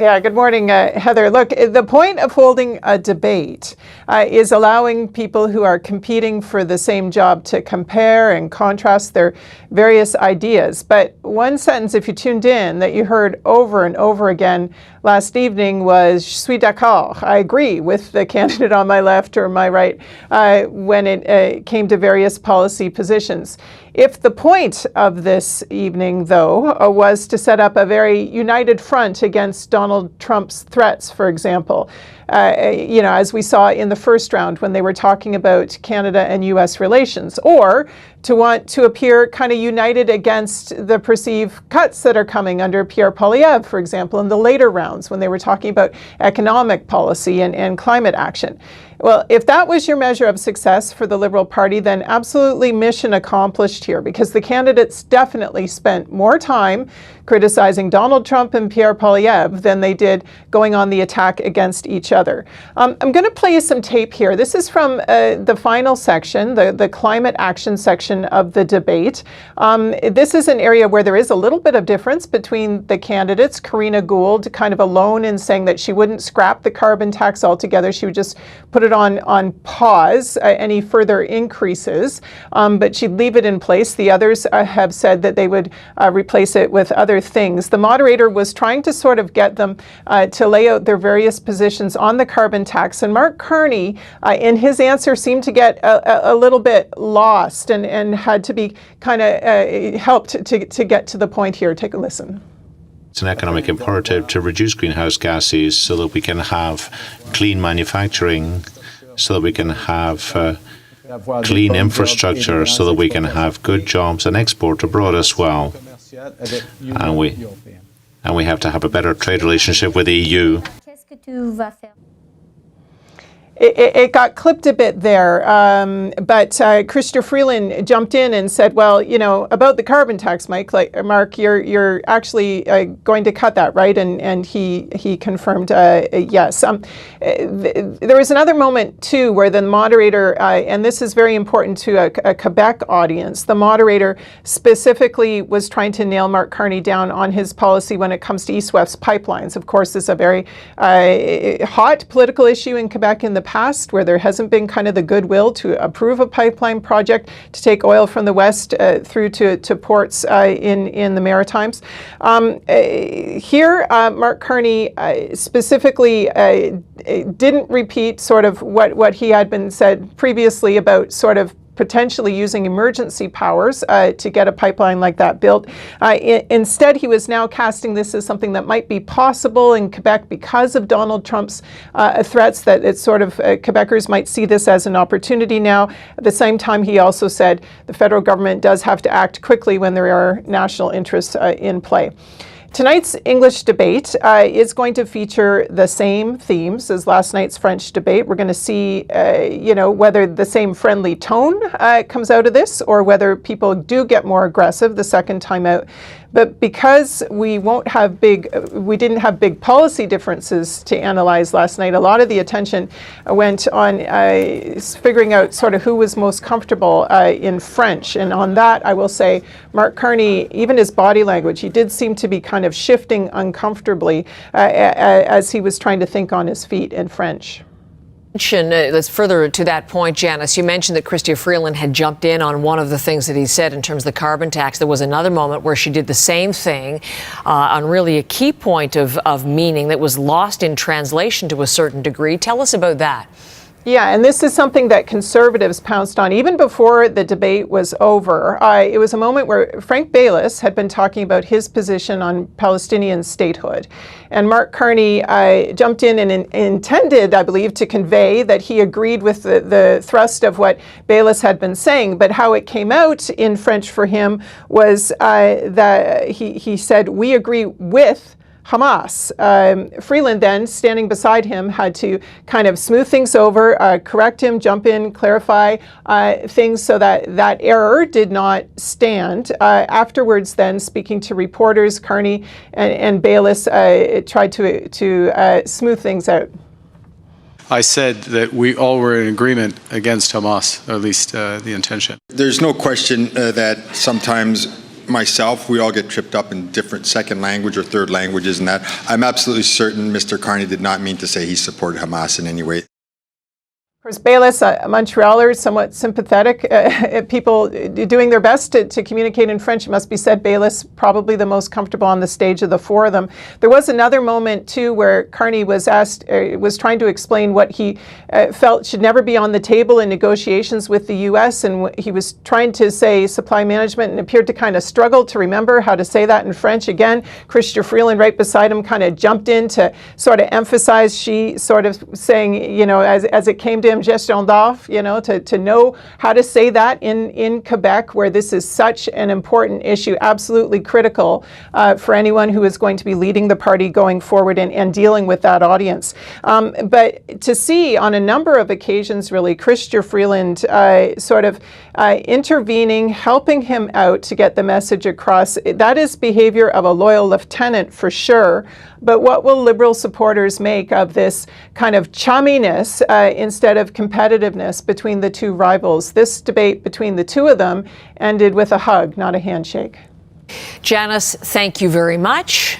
Yeah, good morning, Heather. Look, the point of holding a debate is allowing people who are competing for the same job to compare and contrast their various ideas. But one sentence, if you tuned in, that you heard over and over again last evening was, "Je suis d'accord." I agree with the candidate on my left or my right when it came to various policy positions. If the point of this evening, though, was to set up a very united front against Donald Trump's threats, for example, as we saw in the first round when they were talking about Canada and U.S. relations, or to want to appear kind of united against the perceived cuts that are coming under Pierre Poilievre, for example, in the later rounds when they were talking about economic policy and climate action. Well, if that was your measure of success for the Liberal Party, then absolutely mission accomplished here, because the candidates definitely spent more time criticizing Donald Trump and Pierre Poilievre than they did going on the attack against each other. I'm going to play you some tape here. This is from the final section, the climate action section of the debate. This is an area where there is a little bit of difference between the candidates. Karina Gould kind of alone in saying that she wouldn't scrap the carbon tax altogether. She would just put it on pause, any further increases, but she'd leave it in place. The others have said that they would replace it with other things. The moderator was trying to sort of get them to lay out their various positions on the carbon tax, and Mark Carney, in his answer, seemed to get a little bit lost and had to be kind of helped to get to the point here. Take a listen. It's an economic imperative to reduce greenhouse gases so that we can have clean manufacturing, so that we can have clean infrastructure, so that we can have good jobs and export abroad as well. And we have to have a better trade relationship with the EU. It got clipped a bit there, but Chrystia Freeland jumped in and said, well, about the carbon tax, Mark, you're actually going to cut that, right? And he confirmed yes. There was another moment, too, where the moderator, and this is very important to a Quebec audience, the moderator specifically was trying to nail Mark Carney down on his policy when it comes to East-West pipelines. Of course, this is a very hot political issue in Quebec in the past, where there hasn't been kind of the goodwill to approve a pipeline project to take oil from the west through to ports in the Maritimes. Here, Mark Carney specifically didn't repeat sort of what he had been said previously about sort of potentially using emergency powers to get a pipeline like that built. Instead, he was now casting this as something that might be possible in Quebec because of Donald Trump's threats, that it's sort of Quebecers might see this as an opportunity now. At the same time, he also said the federal government does have to act quickly when there are national interests in play. Tonight's English debate is going to feature the same themes as last night's French debate. We're going to see, whether the same friendly tone comes out of this or whether people do get more aggressive the second time out. But because we didn't have big policy differences to analyze last night, a lot of the attention went on figuring out sort of who was most comfortable in French. And on that, I will say, Mark Carney, even his body language, he did seem to be kind of shifting uncomfortably as he was trying to think on his feet in French. Let's further to that point, Janice. You mentioned that Chrystia Freeland had jumped in on one of the things that he said in terms of the carbon tax. There was another moment where she did the same thing on really a key point of meaning that was lost in translation to a certain degree. Tell us about that. Yeah, and this is something that Conservatives pounced on even before the debate was over. It was a moment where Frank Baylis had been talking about his position on Palestinian statehood. And Mark Carney jumped in and intended, I believe, to convey that he agreed with the thrust of what Baylis had been saying. But how it came out in French for him was that he said, "We agree with Humaas." Freeland then, standing beside him, had to kind of smooth things over, correct him, jump in, clarify things so that error did not stand. Afterwards then, speaking to reporters, Carney and Baylis tried to smooth things out. I said that we all were in agreement against Humaas, or at least the intention. There's no question that sometimes myself, we all get tripped up in different second language or third languages and that. I'm absolutely certain Mr. Carney did not mean to say he supported Hamas in any way. Of course, Bayless, Montrealers, somewhat sympathetic, people doing their best to communicate in French. It must be said, Bayless probably the most comfortable on the stage of the four of them. There was another moment, too, where Carney was trying to explain what he felt should never be on the table in negotiations with the U.S., and he was trying to say supply management and appeared to kind of struggle to remember how to say that in French. Again, Chrystia Freeland right beside him kind of jumped in to sort of emphasize, she sort of saying, you know, as it came to him, gestion d'offre, you know, to know how to say that in Quebec, where this is such an important issue, absolutely critical for anyone who is going to be leading the party going forward and dealing with that audience. But to see on a number of occasions, really, Chrystia Freeland sort of intervening, helping him out to get the message across, that is behavior of a loyal lieutenant for sure. But what will Liberal supporters make of this kind of chumminess instead of competitiveness between the two rivals? This debate between the two of them ended with a hug, not a handshake. Janice, thank you very much.